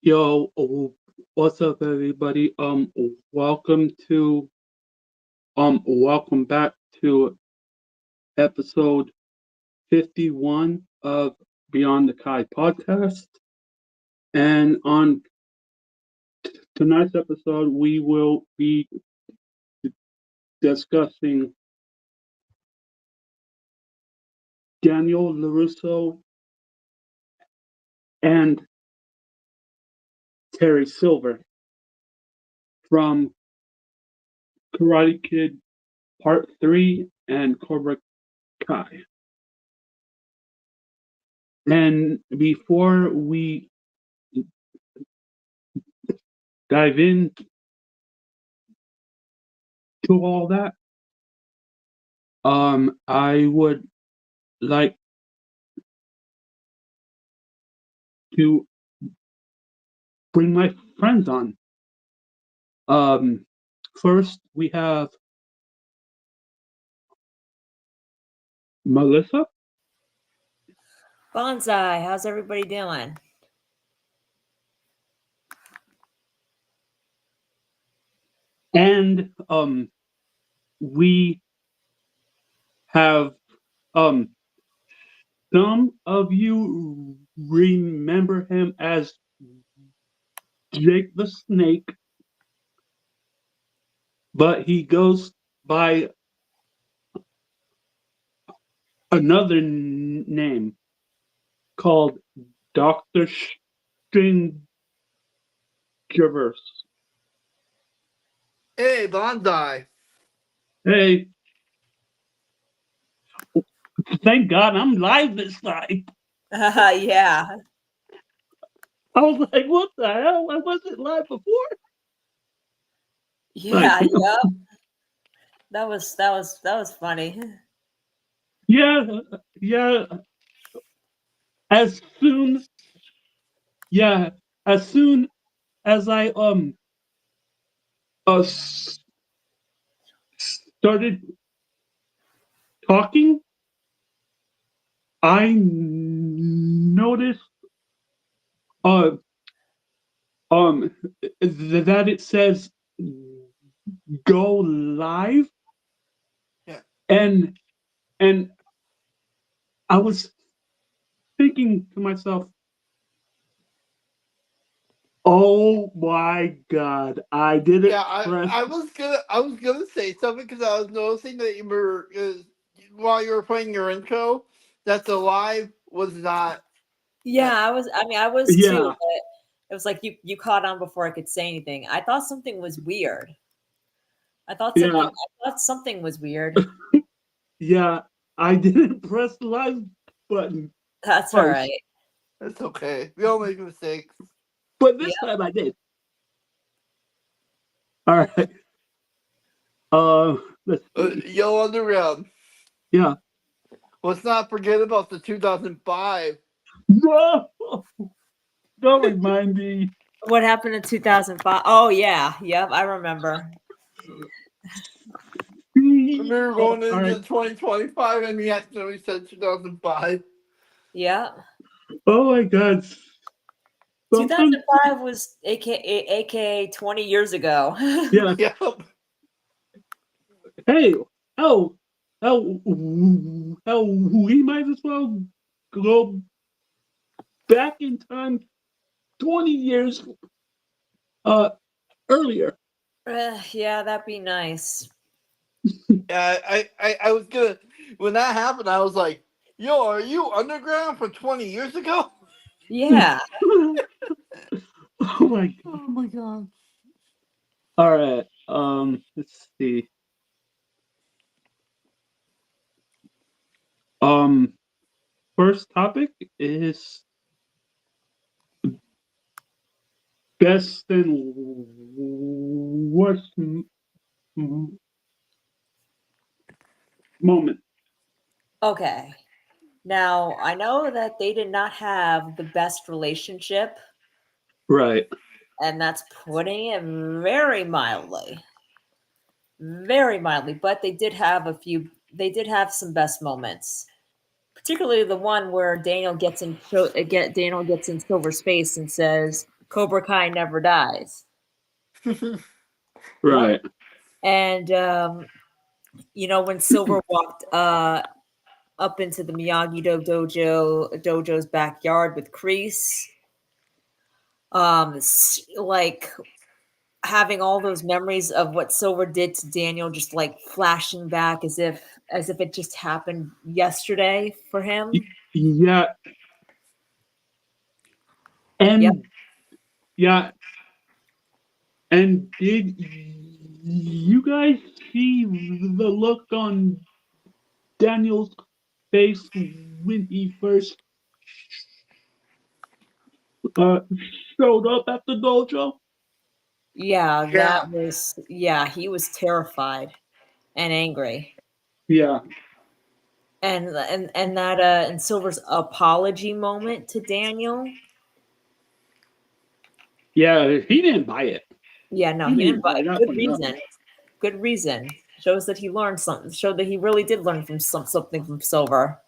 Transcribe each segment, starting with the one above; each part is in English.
Yo, what's up, everybody? Welcome back to episode 51 of Beyond the Kai podcast. And on tonight's episode, we will be discussing Daniel LaRusso and Terry Silver from Karate Kid Part 3 and Cobra Kai. And before we dive into all that, I would like to bring my friends on. First we have Melissa Bonsai, how's everybody doing? and we have some of you remember him as Jake the Snake, but he goes by another name called Dr. Strangeverse. Hey, Bonsai. Hey, thank God I'm live this time. Yeah. I was like, what the hell? I wasn't live before. Yeah, Like, yep. That was funny. yeah. As soon as I started talking, I noticed that it says go live. Yeah. And I was thinking to myself, oh my God, I didn't press. I was gonna say something because I was noticing that you were while you were playing your intro that the live was not. Yeah, I was Yeah. too, but it was like you caught on before I could say anything. I thought something was weird. I thought something was weird. Yeah, I didn't press the live button. That's all right. It's okay. We all make mistakes. But this time I did. All right. Let's see. Yo Underground. Yeah. Let's not forget about the 2005. No! Don't remind me. What happened in 2005? Oh yeah, yep, I remember. Remember going into right. 2025 and we accidentally said 2005. Yeah. Oh my God. 2005 was aka 20 years ago. Yeah. Yep. Hey, oh, hell, we might as well go back in time 20 years uh earlier. Yeah, that'd be nice. I was gonna when that happened. I was like, "Yo, are you underground from 20 years ago?" Yeah. Oh my god. Oh my god. All right. Let's see. Um First topic is best and worst m- moment. Okay. Now, I know that they did not have the best relationship, Right. and that's putting it very mildly. Very mildly, but they did have some best moments. Particularly the one where Daniel gets in Silver's face and says, "Cobra Kai never dies." Yep. Right. And when Silver walked up into the Dojo's backyard with Kreese, like having all those memories of what Silver did to Daniel just like flashing back as if it just happened yesterday for him. Yeah. Yep. And yeah. And did you guys see the look on Daniel's face when he first uh, showed up at the dojo? Yeah. He was terrified and angry. Yeah. And that and Silver's apology moment to Daniel. Yeah. He didn't buy it. Yeah, no, He he didn't didn't buy buy that good for reason. nothing. Good reason. Shows that he learned something. Showed that he really did learn from something from Silver.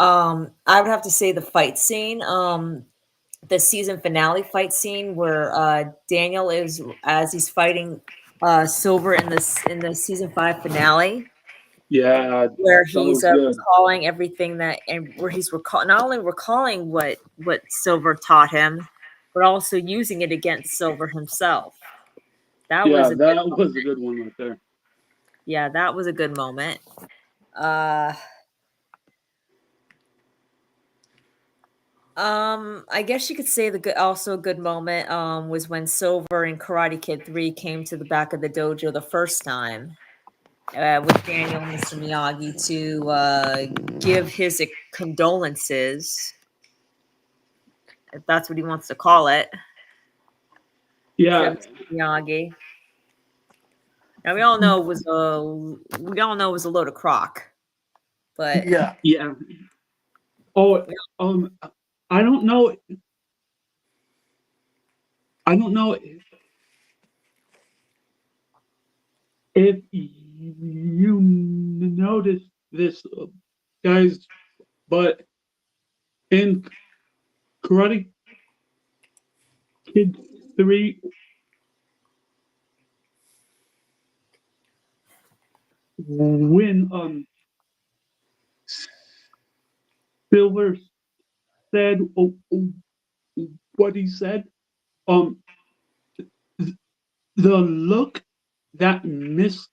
I would have to say the fight scene, the season finale fight scene where Daniel is as he's fighting Silver in the season 5 finale, Yeah. where That he's was good. recalling everything that and where he's not only recalling what Silver taught him, but also using it against Silver himself. That was Yeah. a good That was a good one right there. Yeah, that was a good moment. Uh, I guess you could say also a good moment was when Silver in Karate Kid 3 came to the back of the dojo the first time with Daniel and Mr. Miyagi to give his condolences, if that's what he wants to call it, to Yeah. Mr. Miyagi. Now we all know it was a load of crock, but Yeah. Yeah. Oh, I don't know. I don't know if you noticed this, guys, but in Karate Kid 3, when Silver said what he said, um, the look that Mr.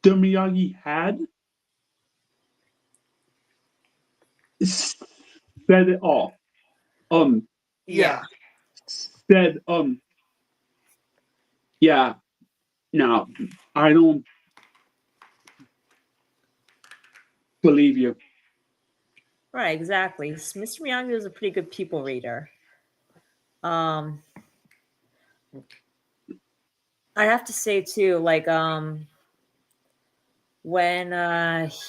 Miyagi had said it all. Um, yeah. Yeah. said, yeah, no, I don't believe you. Right, exactly. Mr. Miyagi was a pretty good people reader. Um, I have to say too, like when when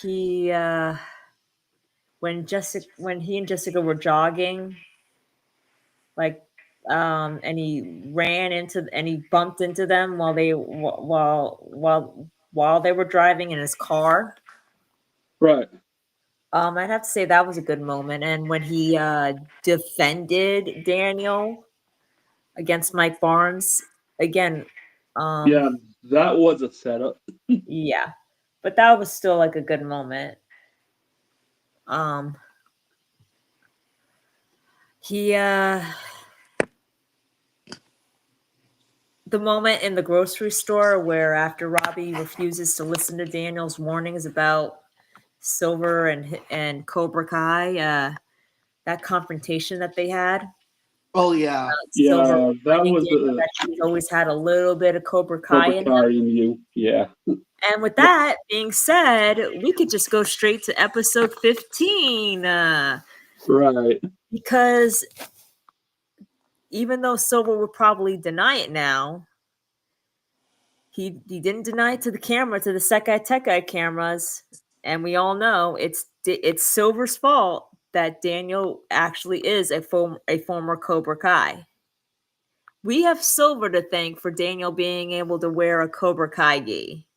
he and Jessica were jogging, like and he bumped into them while they were driving in his car. Right. I'd have to say that was a good moment. And when he defended Daniel against Mike Barnes again, Yeah. That was a setup. Yeah, but that was still like a good moment. He the moment in the grocery store where after Robbie refuses to listen to Daniel's warnings about Silver and Cobra Kai, that confrontation that they had. Oh yeah. Silver Yeah, that reminding was Daniel a that he's always had a little bit of Cobra Kai Cobra in Kai him. in you. Yeah. And with that being said, we could just go straight to episode 15. Right. Because even though Silver would probably deny it now, he didn't deny it to the camera, to the Sekai Tekai cameras, and we all know it's Silver's fault that Daniel actually is a former Cobra Kai. We have Silver to thank for Daniel being able to wear a Cobra Kai gi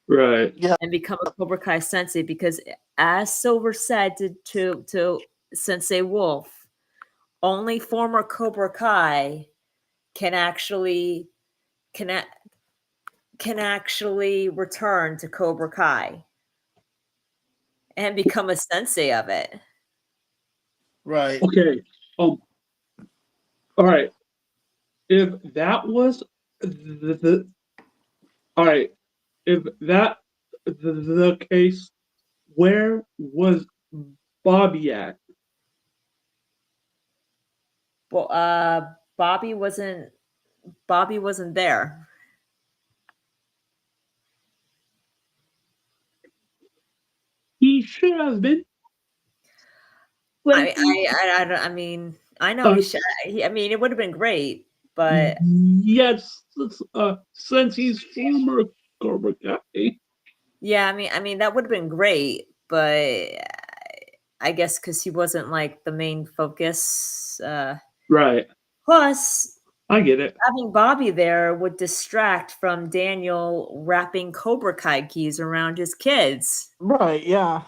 Right. Yeah. and become a Cobra Kai sensei, because as Silver said to Sensei Wolf, only former Cobra Kai can actually can return to Cobra Kai and become a sensei of it. Right. Okay. All right. If that was the all right, if that the case, where was Bobby at? Well, Bobby wasn't there. He should have been. Like, I mean, I know uh, I mean, it would have been great, but yes, since he's former Cobra Kai. yeah, I mean that would have been great, but I guess because he wasn't like the main focus. Right. Plus, I get it. having Bobby there would distract from Daniel wrapping Cobra Kai keys around his kids, Right. Yeah.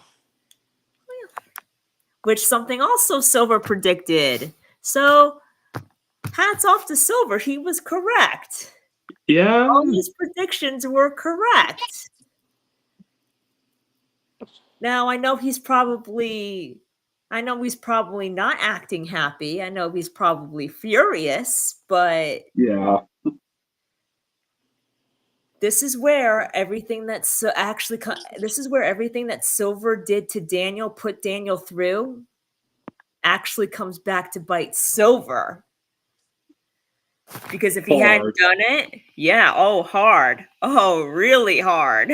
which something also Silver predicted. So, hats off to Silver. He was correct. Yeah. All his predictions were correct. Now, I know he's probably not acting happy. I know he's probably furious, but Yeah. this is where everything that's this is where everything that Silver did to Daniel, put Daniel through, actually comes back to bite Silver. Because if he hadn't Hard. done it, yeah, oh, hard. Oh, really hard.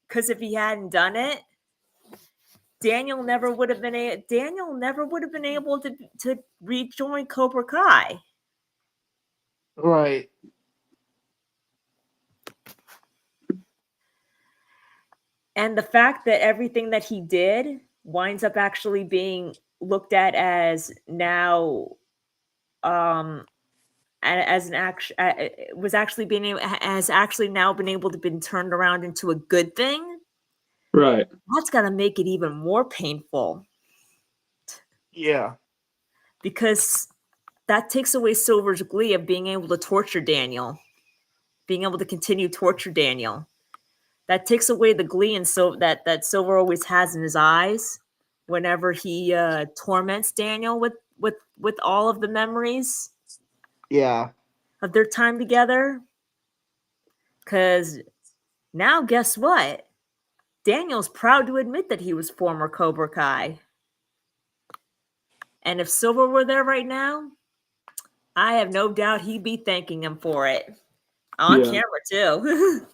Because if he hadn't done it, Daniel never would have been able to rejoin Cobra Kai. Right. And the fact that everything that he did winds up actually being looked at as now as an action was actually being able, has actually now been able to been turned around into a good thing. Right. That's got to make it even more painful, Yeah. because that takes away Silver's glee of being able to torture Daniel, being able to continue torture Daniel. That takes away the glee and so that Silver always has in his eyes whenever he torments Daniel with all of the memories Yeah. of their time together. Because now, guess what? Daniel's proud to admit that he was former Cobra Kai. And if Silver were there right now, I have no doubt he'd be thanking him for it. On Yeah. camera, too.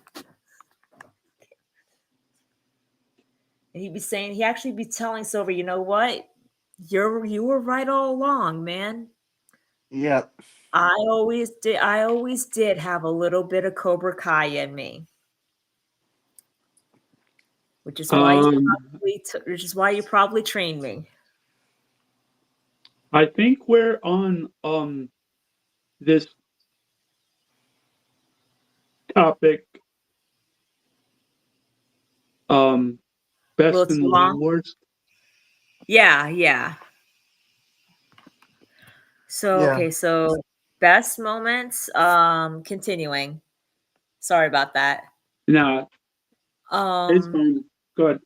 He'd actually be telling Silver, you know what? You were right all along, man. Yep. I always did have a little bit of Cobra Kai in me. Which is why you probably trained me. I think we're on this topic, best Little too and long. worst. Yeah. So Yeah. okay, so best moments. Continuing. Sorry about that. Nah, it's fine. Good.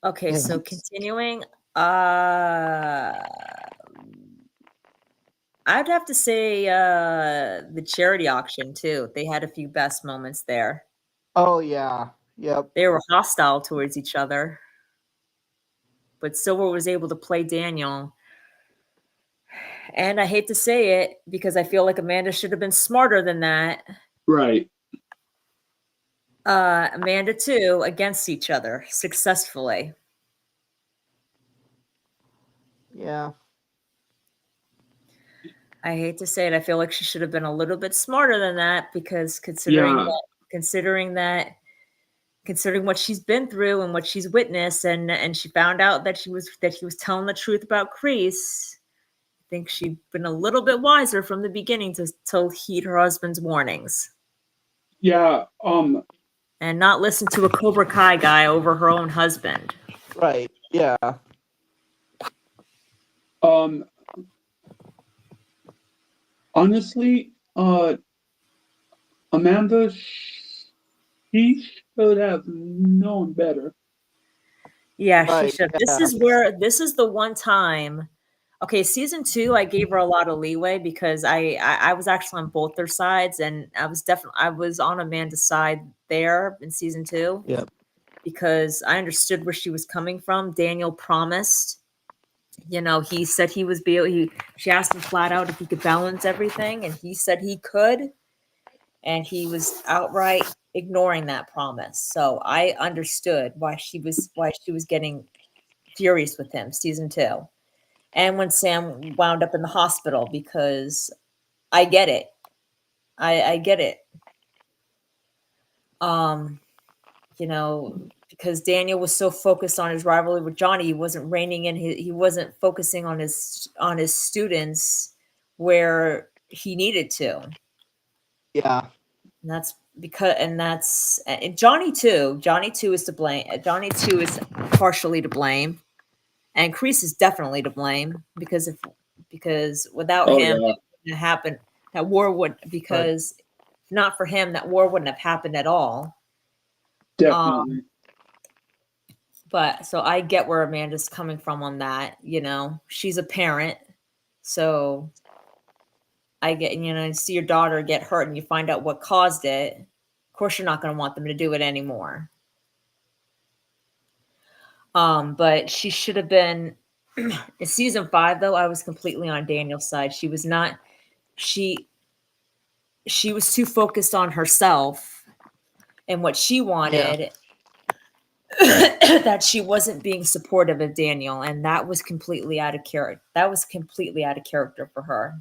Okay, so continuing, I'd have to say the charity auction too. They had a few best moments there. Oh yeah. Yep. They were hostile towards each other, but Silver was able to play Daniel. And I hate to say it because I feel like Amanda should have been smarter than that. Right. Amanda too against each other successfully. Yeah. I hate to say it. I feel like she should have been a little bit smarter than that because considering what she's been through and what she's witnessed, and she found out that he was telling the truth about Kreese. I think she'd been a little bit wiser from the beginning to heed her husband's warnings. Yeah. And not listen to a Cobra Kai guy over her own husband. Right. Yeah. Honestly, Amanda, she should have known better. Yeah, Right, she should. yeah. This is the one time. Okay, season 2, I gave her a lot of leeway because I was actually on both their sides, and I was on Amanda's side there in season 2. Yep. Because I understood where she was coming from. Daniel promised, he said he was she asked him flat out if he could balance everything, and he said he could, and he was outright ignoring that promise. So I understood why she was getting furious with him season 2. And when Sam wound up in the hospital, because I get it. I get it. Because Daniel was so focused on his rivalry with Johnny, he wasn't he wasn't focusing on his students where he needed to. Yeah. And that's because, and Johnny too. Johnny too is to blame. Johnny too is partially to blame, and Kreese is definitely to blame because without him, Yeah. it wouldn't happen. That war would because if not for him, that war wouldn't have happened at all. Definitely. But so I get where Amanda's coming from on that. She's a parent, so I get, you see your daughter get hurt and you find out what caused it. Of course, you're not going to want them to do it anymore. But she should have been in season 5, though. I was completely on Daniel's side. She was not. She was too focused on herself and what she wanted. Yeah. That she wasn't being supportive of Daniel, and that was completely out of character. That was completely out of character for her.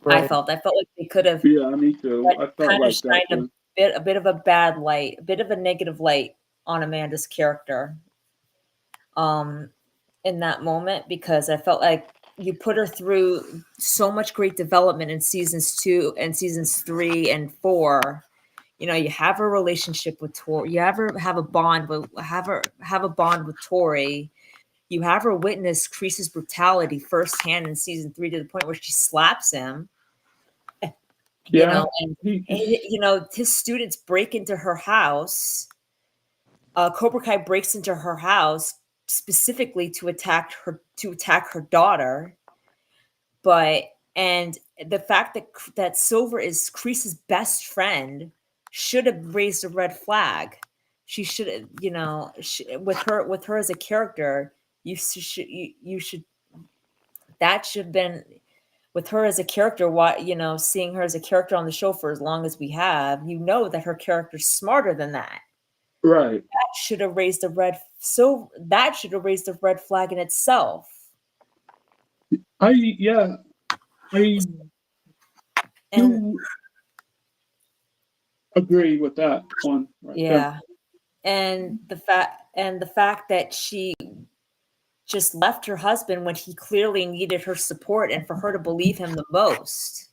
Right. I felt like they could have. Yeah, me too. I felt like that too. A bit of a bad light, a bit of a negative light on Amanda's character. In that moment, because I felt like you put her through so much great development in seasons 2 and seasons 3 and 4. You have a relationship with Tori. You have a bond with Tori. You have her witness Kreese's brutality firsthand in season 3 to the point where she slaps him. His students break into her house. Cobra Kai breaks into her house specifically to attack her daughter. And the fact that Silver is Kreese's best friend should have raised a red flag. She should, with her as a character, you should that should have been with her as a character. What seeing her as a character on the show for as long as we have, that her character's smarter than that. Right. That should have raised a red flag in itself. I do agree with that one. Right there. And the fact that she just left her husband when he clearly needed her support and for her to believe him the most.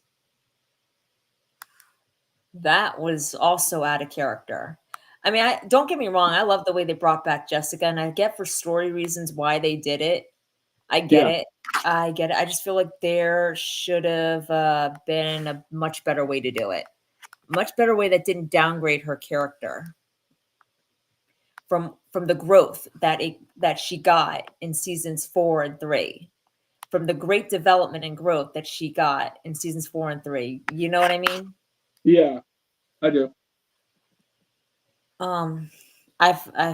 That was also out of character. I mean, don't get me wrong. I love the way they brought back Jessica, and I get for story reasons why they did it. I get it. I just feel like there should have been a much better way to do it. much better way that didn't downgrade her character from the growth that she got in seasons 4 and 3, from the great development and growth that she got in seasons 4 and 3. You know what I mean? Yeah, I do. I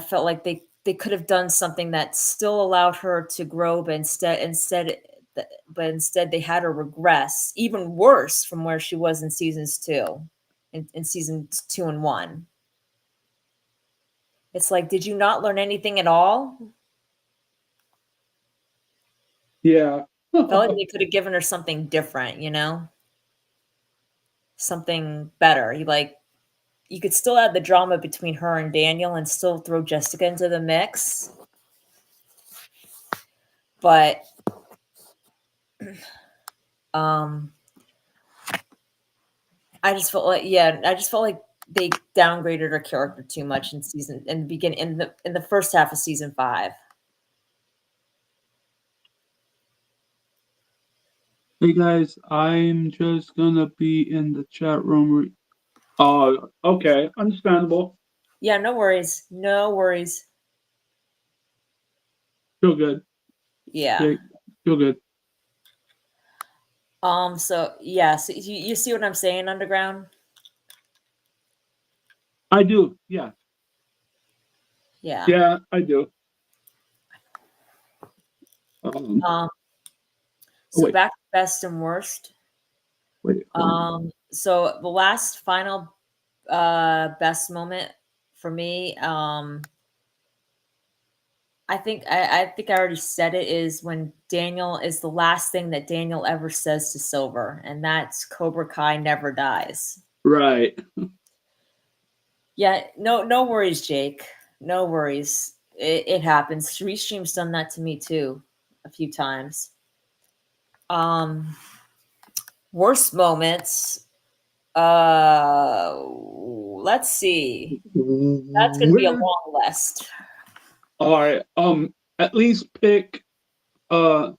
felt like they could have done something that still allowed her to grow, but instead they had her regress even worse from where she was in seasons 2 and 1. It's like, did you not learn anything at all? Yeah. Felt like they could have given her something different, something better. You could still add the drama between her and Daniel and still throw Jessica into the mix. But I just felt like they downgraded her character too much in the first half of season 5. Hey guys, I'm just gonna be in the chat room. Okay, understandable. Yeah, no worries. No worries. Feel good. Yeah. Feel good. So yeah, so you see what I'm saying, Underground? I do. Yeah. Yeah. Yeah, I do. So wait. back to best and worst. Wait. So the last final best moment for me, I think I already said it, is when Daniel is the last thing that Daniel ever says to Silver, and that's Cobra Kai never dies. Right. Yeah, no worries, Jake. No worries. It happens. Restream's done that to me too a few times. Worst moments. Let's see. That's gonna be a long list. All right. At least pick 3. All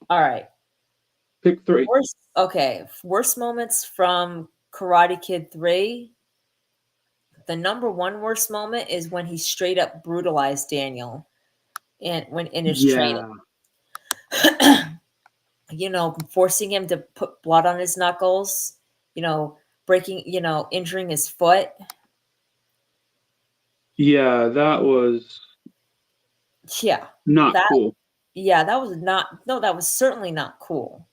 right. Pick 3. Worst moments from Karate Kid 3. The number one worst moment is when he straight up brutalized Daniel and when in his training. Forcing him to put blood on his knuckles, breaking, injuring his foot. Yeah, that was Yeah. not cool. Yeah, that was certainly not cool.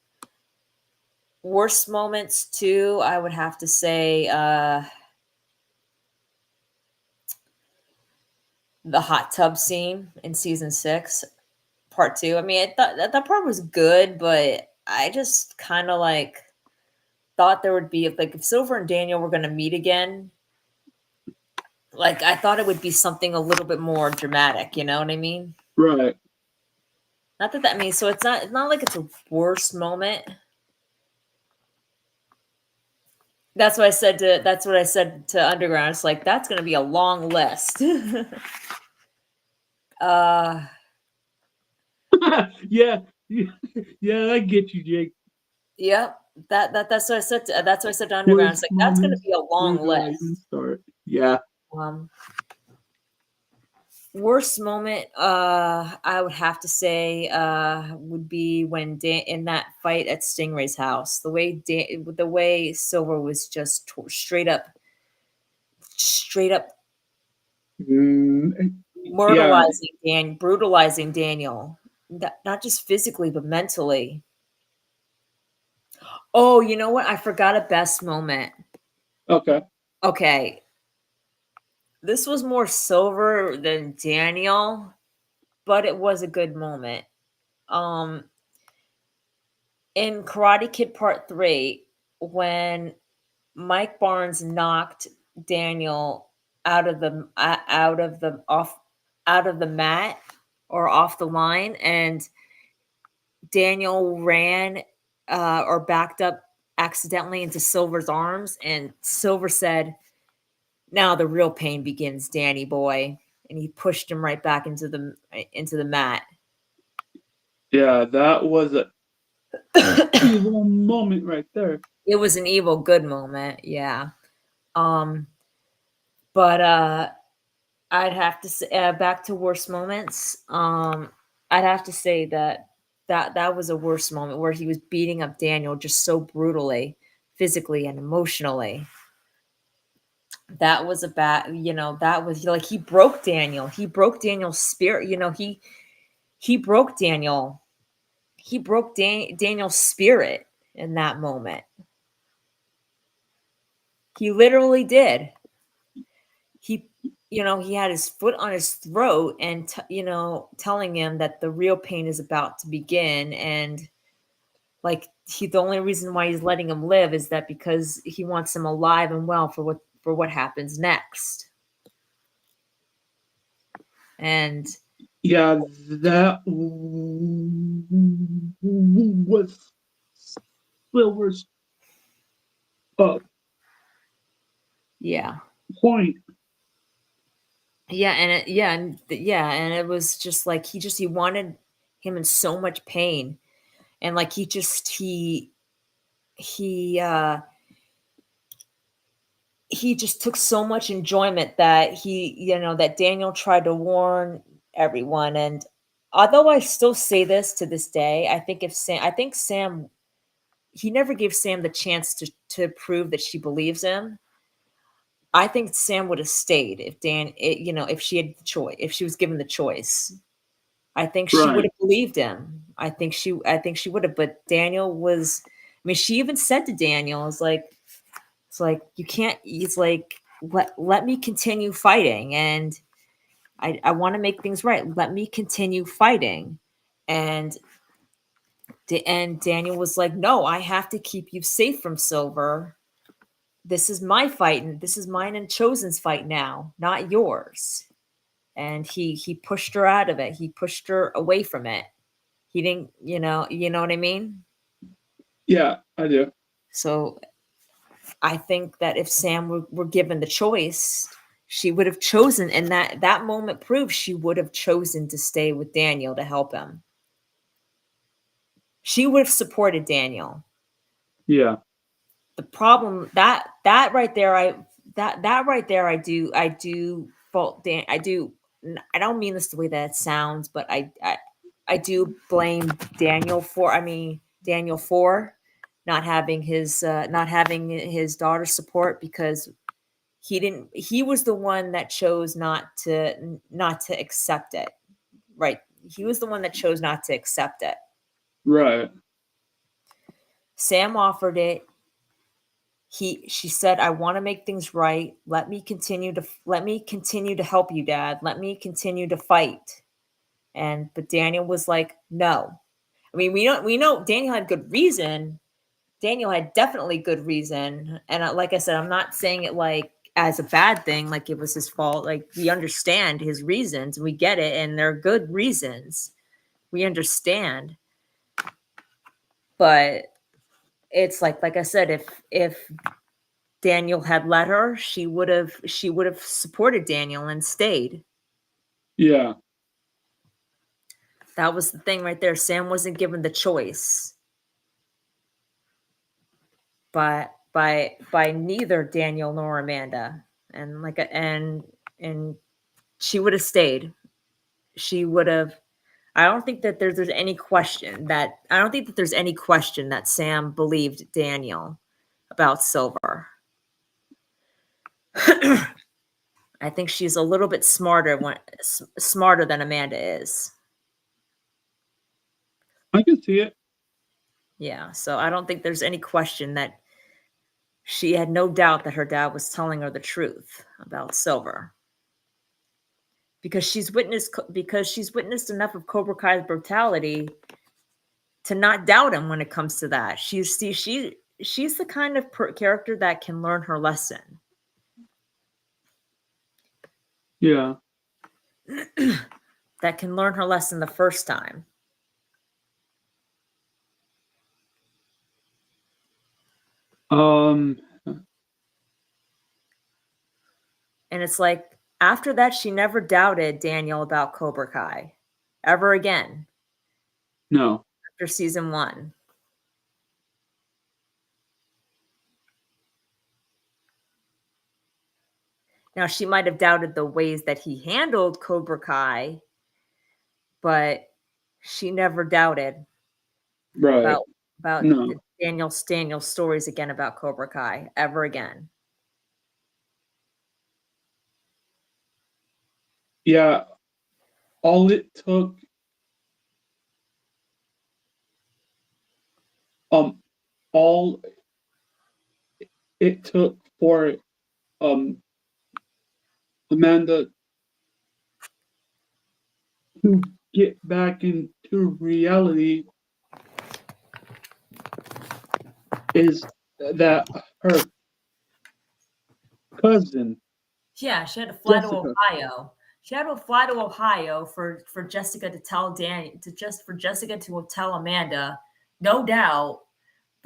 Worst moments too, I would have to say the hot tub scene in season 6, part 2. I mean, I thought that part was good, but I just kind of thought there would be, if Silver and Daniel were going to meet again, I thought it would be something a little bit more dramatic, you know what I mean? Right. Not that means, so it's not like it's a worst moment. That's what I said to Underground. It's like, that's going to be a long list. Yeah, I get you, Jake. Yep. That's what I said to Underground. It's like, that's going to be a long list. Start. Yeah. Worst moment, I would have to say, would be when in that fight at Stingray's house, the way Silver was just straight up brutalizing Daniel, not just physically but mentally. Oh, you know what? I forgot a best moment. Okay. This was more Silver than Daniel, but it was a good moment. In Karate Kid Part 3, when Mike Barnes knocked Daniel out of the mat or off the line, and Daniel ran or backed up accidentally into Silver's arms, and Silver said, "Now the real pain begins, Danny boy," and he pushed him right back into the mat. Yeah, that was Evil moment right there. It was an evil good moment, yeah. Um, but I'd have to say back to worst moments. I'd have to say that was a worst moment where he was beating up Daniel just so brutally, physically and emotionally. That was a bad, that was like he broke Daniel. He broke Daniel's spirit. He broke Daniel. He broke Daniel's spirit in that moment. He literally did. He he had his foot on his throat and telling him that the real pain is about to begin, and like the only reason why he's letting him live is that because he wants him alive and well for what happens next. And Yeah, that was Silver's uh, yeah. point. And it was just like he wanted him in so much pain, and like he he just took so much enjoyment that that Daniel tried to warn everyone. And although I still say this to this day, I think Sam, he never gave Sam the chance to prove that she believes him. I think Sam would have stayed if if she had the choice, if she was given the choice. I think she would Right. have believed him. I think she would have, but Daniel was, I mean, she even said to Daniel, it's like you can't, he's like, let me continue fighting, and I want to make things right. Let me continue fighting. And and Daniel was like, no, I have to keep you safe from Silver. This is my fight, and this is mine and Chosen's fight now, not yours. And he pushed her out of it. He pushed her away from it. He didn't, you know what I mean? Yeah, I do. So I think that if Sam were given the choice, she would have chosen, and that moment proves she would have chosen to stay with Daniel to help him. She would have supported Daniel. Yeah. The problem that right there, that right there, I do fault Dan. I don't mean this the way that it sounds, but I do blame Daniel for. I mean Daniel for not having his daughter's support, because he was the one that chose not to accept it. Right. He was the one that chose not to accept it. Right. Sam offered it. She said, I want to make things right. Let me continue to help you, Dad. Let me continue to fight. But Daniel was like, no. I mean, we know Daniel had good reason. Daniel had definitely good reason. And like I said, I'm not saying it like as a bad thing, like it was his fault. Like, we understand his reasons, we get it, and they're good reasons. We understand. But it's like I said, if Daniel had let her, she would have supported Daniel and stayed. Yeah. That was the thing right there. Sam wasn't given the choice, but by neither Daniel nor Amanda. And she would have stayed. She would have. I don't think that there's any question that Sam believed Daniel about Silver. I think she's a little bit smarter than Amanda is. I can see it. Yeah, so I don't think there's any question that she had no doubt that her dad was telling her the truth about Silver. Because she's witnessed enough of Cobra Kai's brutality to not doubt him when it comes to that. She's the kind of character that can learn her lesson. Yeah. That can learn her lesson the first time. Um. And it's like, after that, she never doubted Daniel about Cobra Kai ever again No. after season 1. Now, she might have doubted the ways that he handled Cobra Kai, but she never doubted Right. about No. the Daniel stories again about Cobra Kai ever again. Yeah. All it took, um, all it took for um Amanda to get back into reality is that her cousin Yeah, she had to fly to Jessica. Ohio. She had to fly to Ohio for Jessica to tell for Jessica to tell Amanda, no doubt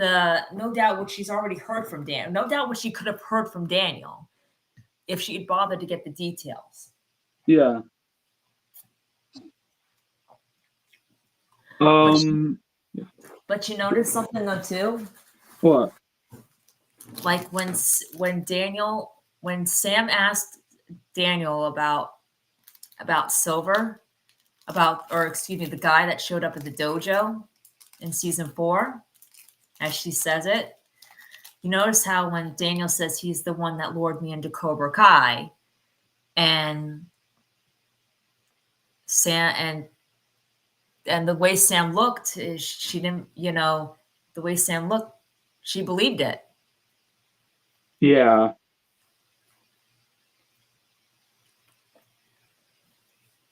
no doubt what she's already heard from Dan, no doubt what she could have heard from Daniel if she had bothered to get the details. Yeah. But Um. but you notice something though too, What? like when Sam asked Daniel about Silver, or excuse me, the guy that showed up at the dojo in season 4, as she says it. You notice how when Daniel says he's the one that lured me into Cobra Kai, and Sam and the way Sam looked, is she didn't, the way Sam looked, she believed it. Yeah.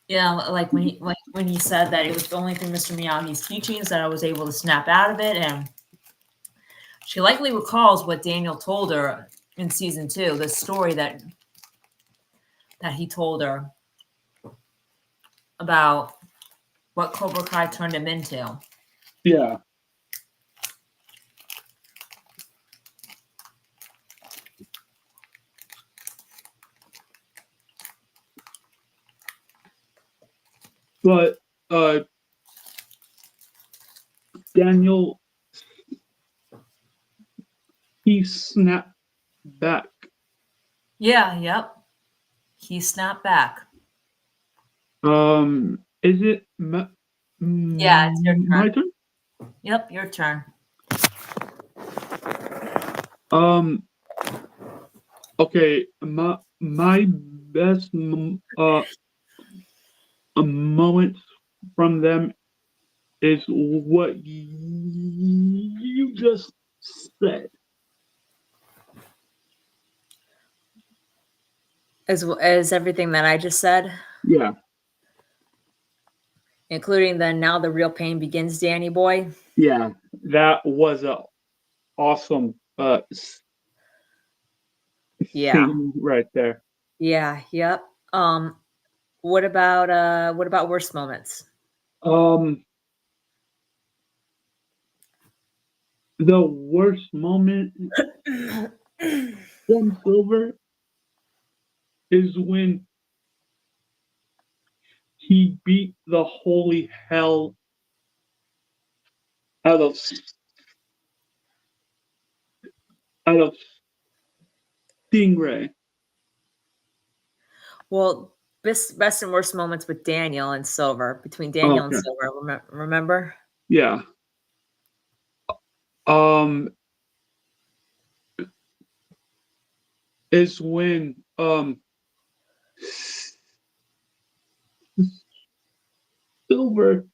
Like when he said that it was only through Mr. Miyagi's teachings that I was able to snap out of it, and she likely recalls what Daniel told her in season 2, the story that he told her about what Cobra Kai turned him into. Yeah. But Daniel, he snapped back. Yeah, yep. He snapped back. Is it Yeah, it's your my turn. turn? Yep, your turn. Um. Okay. My best moments from them is what you just said. As everything that I just said, Yeah. including the now the real pain begins, Danny boy. Yeah. That was a awesome Yeah. scene right there. Yeah, yep. What about worst moments? Um. The worst moment from Silver is when he beat the holy hell out of out of Stingray. Well, best and worst moments with Daniel and Silver, between Daniel and Okay. Silver. Remember? Yeah. Um. Is when Silver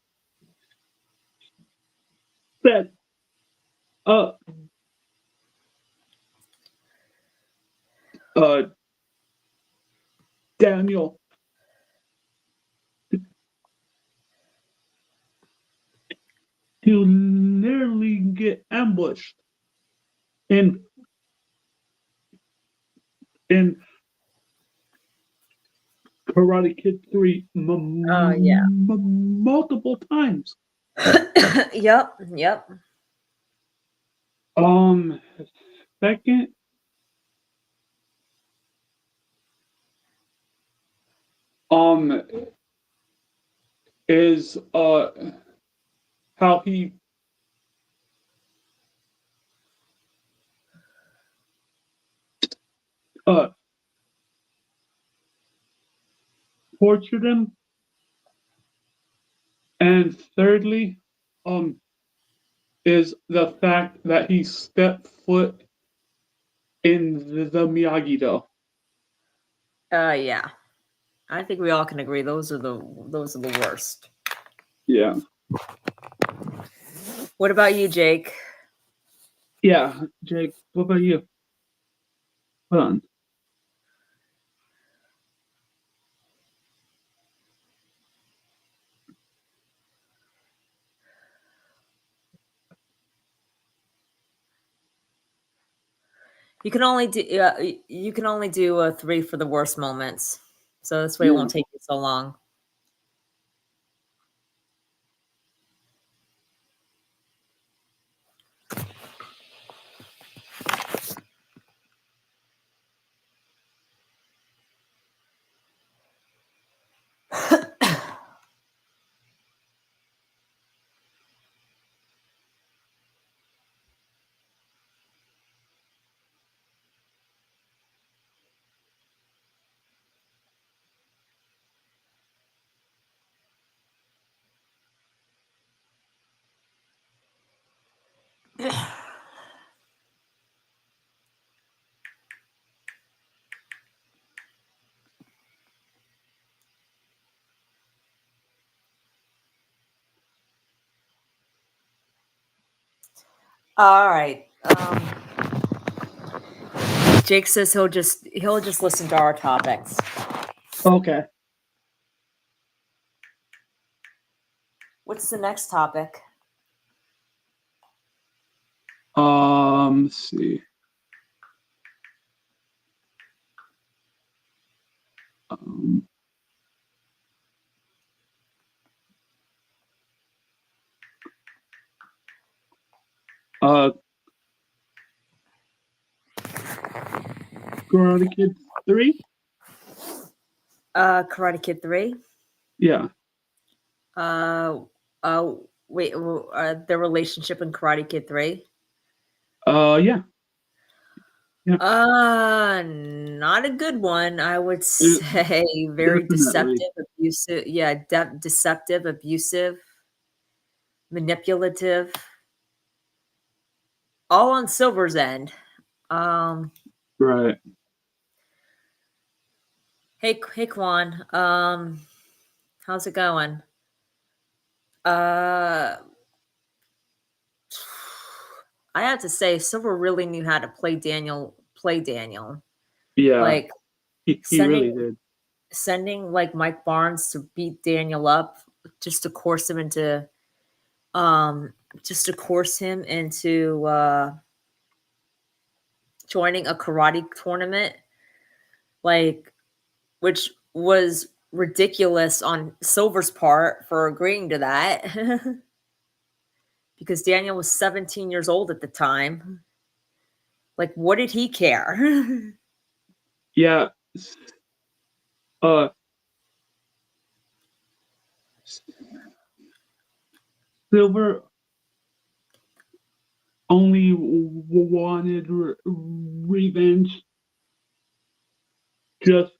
said uh uh Daniel to nearly get ambushed in in Karate Kid 3 Oh yeah. multiple times. Yep, yep. Um, second, um, is how he uh tortured him, and thirdly, is the fact that he stepped foot in the Miyagi-Do. Yeah. I think we all can agree those are the worst. Yeah. What about you, Jake? Yeah, Jake, what about you? Hold on. You can only do 3 for the worst moments, so this way it Yeah. won't take you so long. All right. Jake says he'll just listen to our topics. Okay. What's the next topic? Let's see. Um, uh, Karate Kid 3? Karate Kid 3. Yeah. Wait, the relationship in Karate Kid 3. Yeah. Not a good one. I would say very Definitely. deceptive, abusive. Yeah, deceptive, abusive, manipulative. All on Silver's end. Right. Hey Quan. How's it going? I have to say, Silver really knew how to play Daniel. Yeah. Like He really did. sending like Mike Barnes to beat Daniel up, just to coerce him into joining a karate tournament, like, which was ridiculous on Silver's part for agreeing to that. Because Daniel was 17 years old at the time. Like, what did he care? Yeah. Uh, Silver only wanted revenge just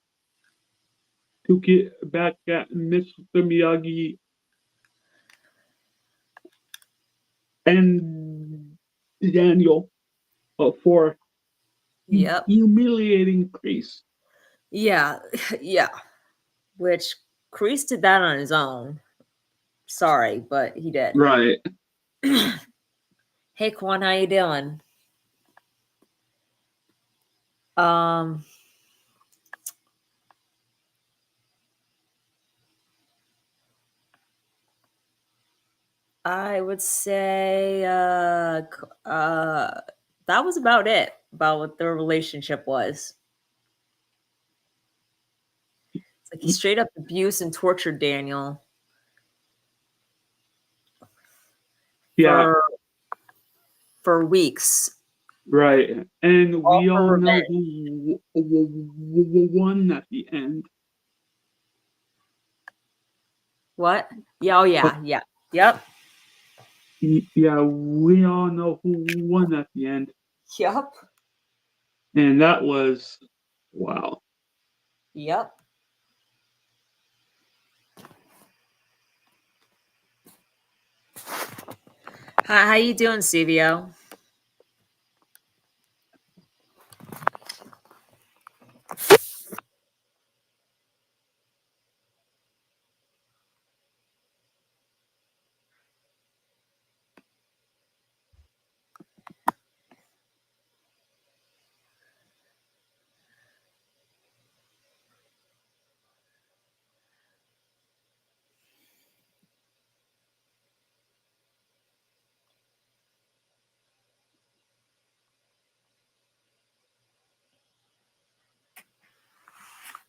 to get back at Mr. Miyagi and Daniel for Yep. humiliating Kreese. Yeah. Yeah. Which Kreese did that on his own. Sorry, but he did. Right. Hey Quan, how you doing? I would say that was about it, about what their relationship was. It's like he straight up abused and tortured Daniel Yeah. for weeks. Right. And All we for all know revenge. who won at the end. What? Yeah, oh yeah, yeah. Yep. Yeah, we all know who won at the end. Yep. And that was, wow. Yep. How you doing, CVO?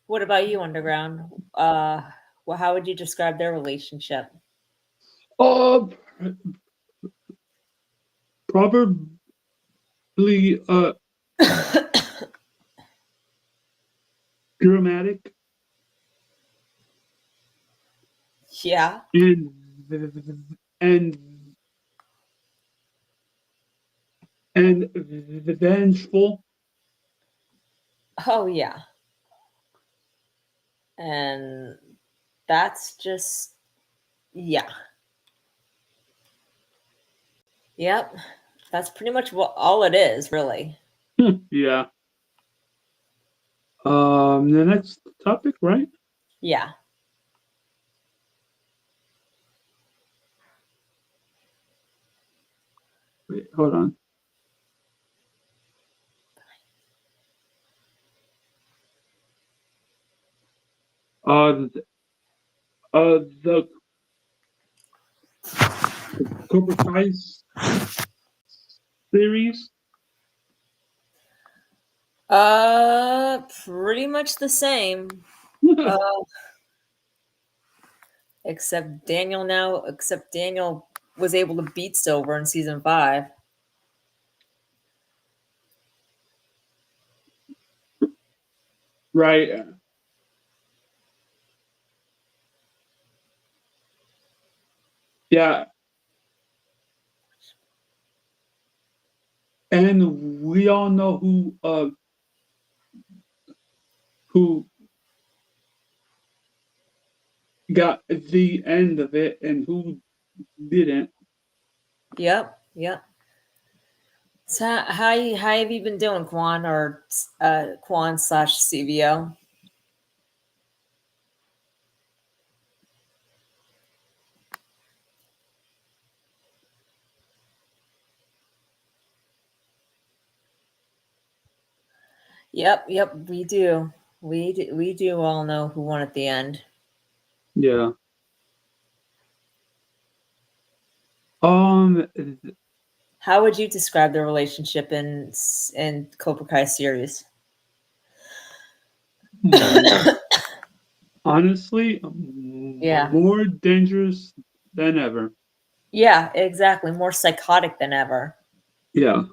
What about you, Underground? Well, how would you describe their relationship? Uh, probably dramatic Yeah. and and and vengeful. Oh, yeah. And that's just, yeah. Yep. That's pretty much all it is, really. Yeah. The next topic, right? Yeah. Wait, hold on. th- the Cobra Kai series. Pretty much the same. Uh, except Daniel was able to beat Silver in season 5. Right. Yeah, and we all know who got the end of it and who didn't. Yep. Yep. So how have you been doing, Quan or Quan slash CVO? Yep, yep, we do. We do all know who won at the end. Yeah. Um. How would you describe the relationship in Cobra Kai series? Honestly, Yeah. more dangerous than ever. Yeah, exactly. More psychotic than ever. Yeah.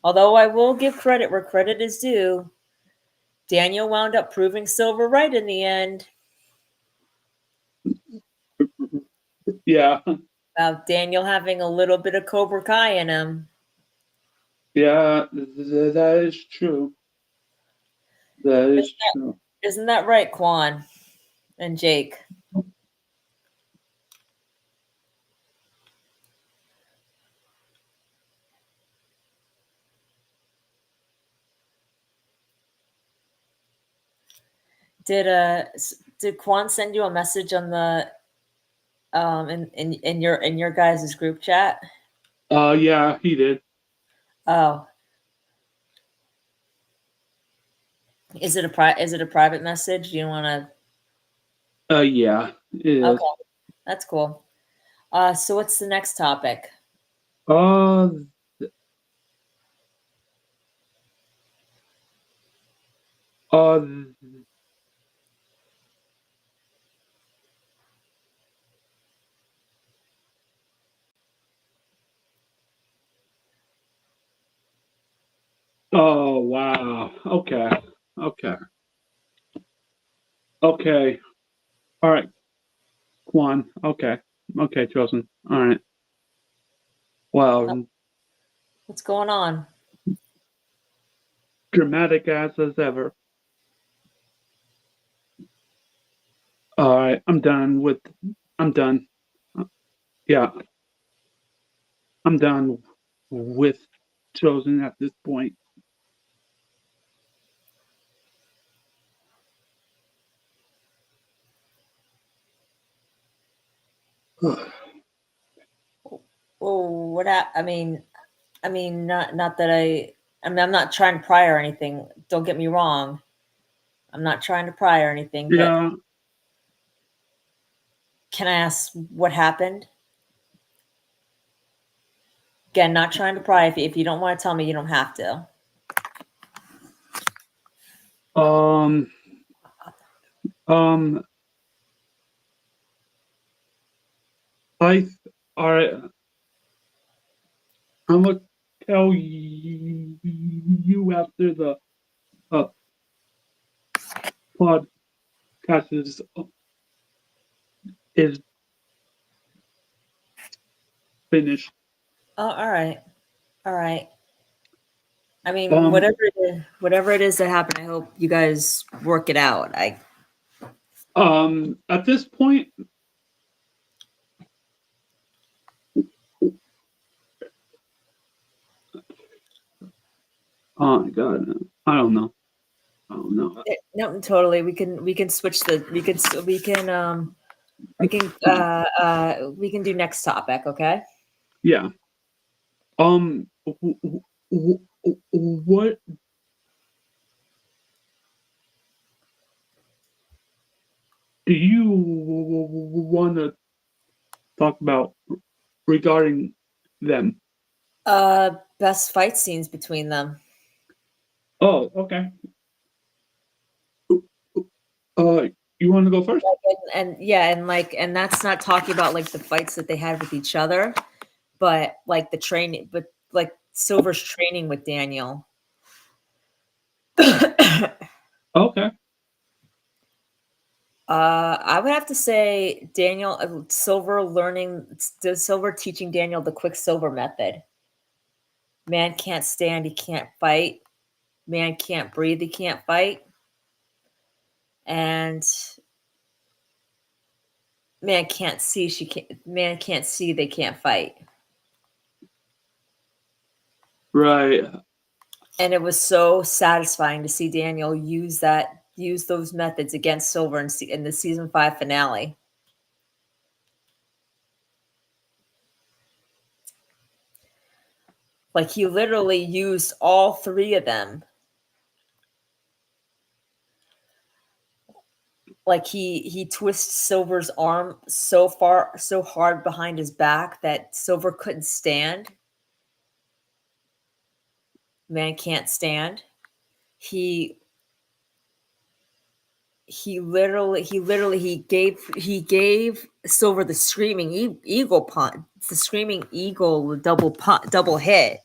Although I will give credit where credit is due. Daniel wound up proving Silver right in the end. Yeah. About Daniel having a little bit of Cobra Kai in him. Yeah. That is true. That is true. Isn't that right, Quan and Jake? Did Quan send you a message on the in your guys' group chat? Yeah, he did. Oh, is it a private message? Do you want to? Yeah, it is. Okay, that's cool. So what's the next topic? Uh, uh, oh, wow. Okay. Okay. Okay. All right, Quan. Okay. Okay, chosen. All right. Oh, Wow. what's going on? Dramatic as ever. All right. I'm done. Yeah. I'm done with Chosen at this point. Oh, I mean, not that I mean, I'm not trying to pry or anything. Don't get me wrong. I'm not trying to pry or anything, but Yeah. can I ask what happened? Again, not trying to pry. If you don't want to tell me, you don't have to. Um. Um. I. All right. I'm gonna tell you after the uh, podcast is finished. Oh, all right, all right. I mean, Um. whatever it is that happened, I hope you guys work it out. At this point, oh my god, I don't know. I don't know. No, totally. We can switch the we can do next topic. Okay. Yeah. What do you want to talk about regarding them? Best fight scenes between them. Oh, okay. Uh, you want to go first? And yeah, and that's not talking about like the fights that they had with each other, but like the training, but like Silver's training with Daniel. Okay. I would have to say Daniel Silver teaching Daniel the Quicksilver method. Man can't stand, he can't fight. Man can't breathe, he can't fight. And man can't see, they can't fight. Right. And it was so satisfying to see Daniel use those methods against Silver in the season 5 finale. Like he literally used all three of them. Like he twists Silver's arm so hard behind his back that Silver couldn't stand. Man can't stand. He he gave Silver the screaming eagle punch, the screaming eagle double hit,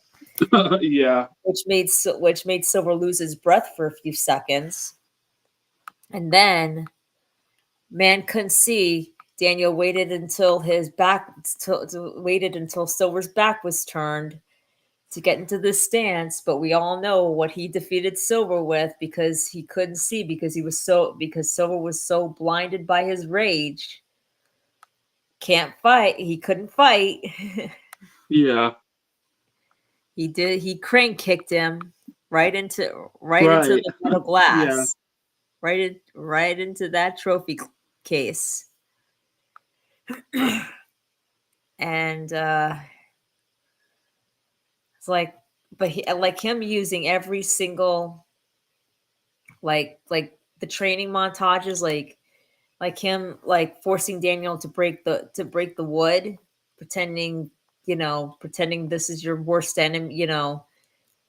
Yeah. which made Silver lose his breath for a few seconds, and then man couldn't see. Daniel waited until Silver's back was turned to get into this stance, but we all know what he defeated Silver with because he couldn't see because Silver was so blinded by his rage. Can't fight. He couldn't fight. Yeah. He crane kicked him right into Right. the metal Yeah. glass. Right into that trophy case. And it's like but he like him using every single like the training montages like him like forcing Daniel to break the wood, pretending this is your worst enemy,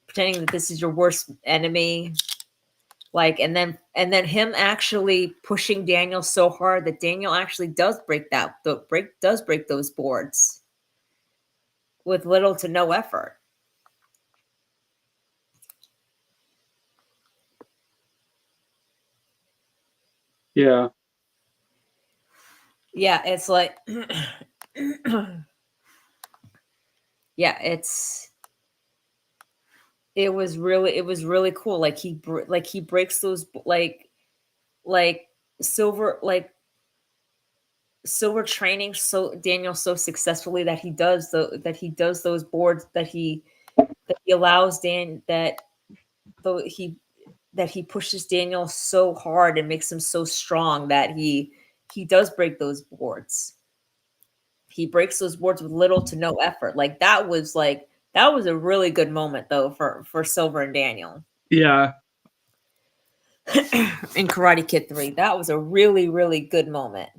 pretending that this is your worst enemy, like and then him actually pushing Daniel so hard that Daniel actually does break those boards with little to no effort. Yeah. Yeah, it's like yeah, it was really cool. Like he breaks those like Silver Silver training Daniel so successfully that he does those boards, that he allows Dan that he pushes Daniel so hard and makes him so strong that he does break those boards. He breaks those boards with little to no effort. That was a really good moment though for Silver and Daniel Yeah. in Karate Kid 3. That was a really, really good moment.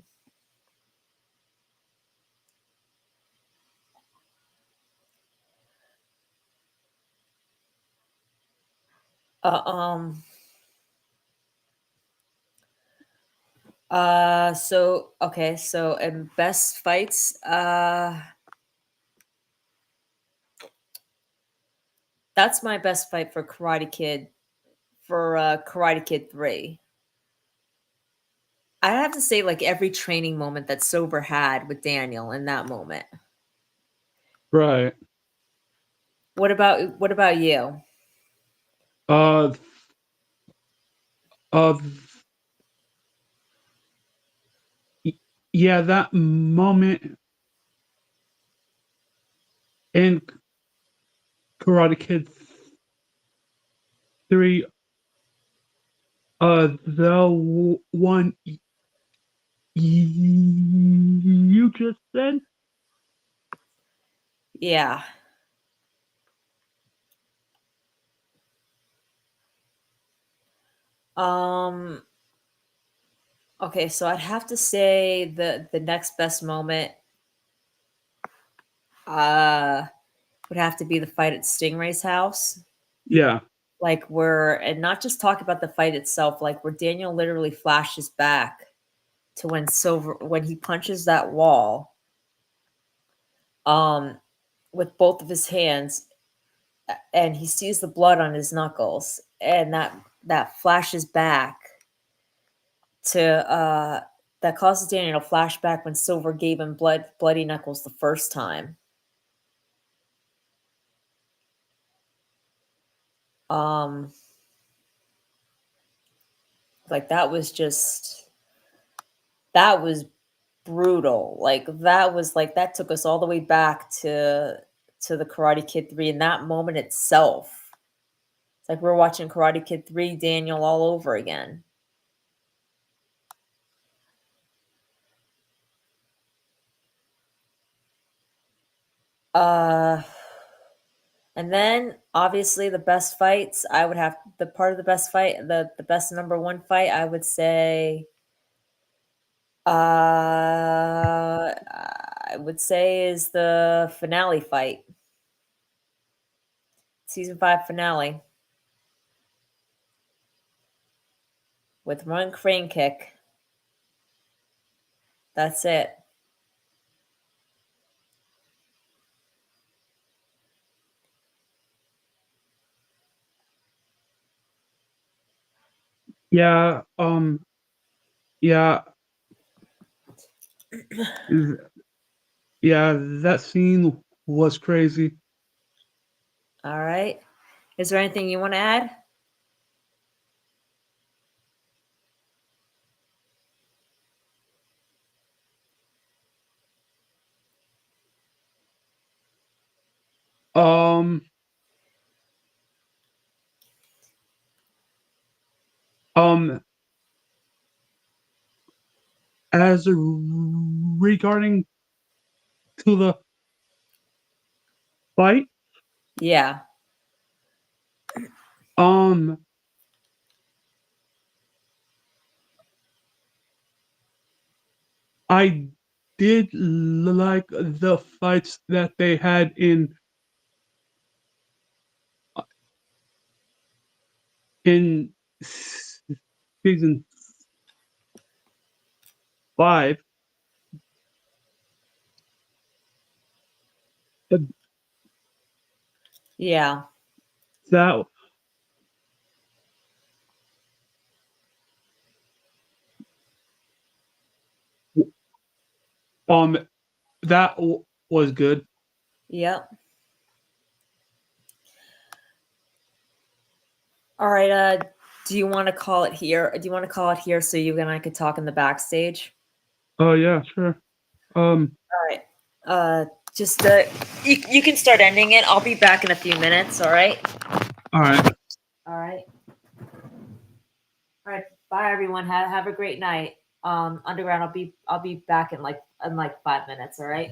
Uh, um. So okay. So in best fights, that's my best fight for Karate Kid, for Karate Kid 3. I have to say, like, every training moment that Sober had with Daniel in that moment. Right. What about you? Uh. Uh. Yeah, that moment in Karate Kid 3, the one you just said. Yeah. Um okay, so I'd have to say the next best moment uh would have to be the fight at Stingray's house. Yeah. Like and not just talk about the fight itself, like where Daniel literally flashes back to when he punches that wall um with both of his hands, and he sees the blood on his knuckles, and that flashes back to that causes Daniel to flash back when Silver gave him bloody knuckles the first time. Um like that was brutal. Like that took us all the way back to the Karate Kid 3 in that moment itself. It's like we're watching Karate Kid 3 Daniel all over again. Uh and then obviously the best fights, I would have the part of the best fight, the best number one fight, I would say I would say is the finale fight. Season 5 finale with one crane kick. That's it. Yeah. Yeah. Yeah. That scene was crazy. All right. Is there anything you want to add? Um. Um. As regarding to the fight, Yeah. um, I did like the fights that they had in season 5. Yeah. That um that was good. Yep. All right. Do you want to call it here? Do you want to call it here so you and I could talk in the backstage? Oh yeah, sure. Um, All right. Just you can start ending it. I'll be back in a few minutes. All right. all right. All right. All right. Bye, everyone. Have a great night. Underground. I'll be back in like 5 minutes. All right.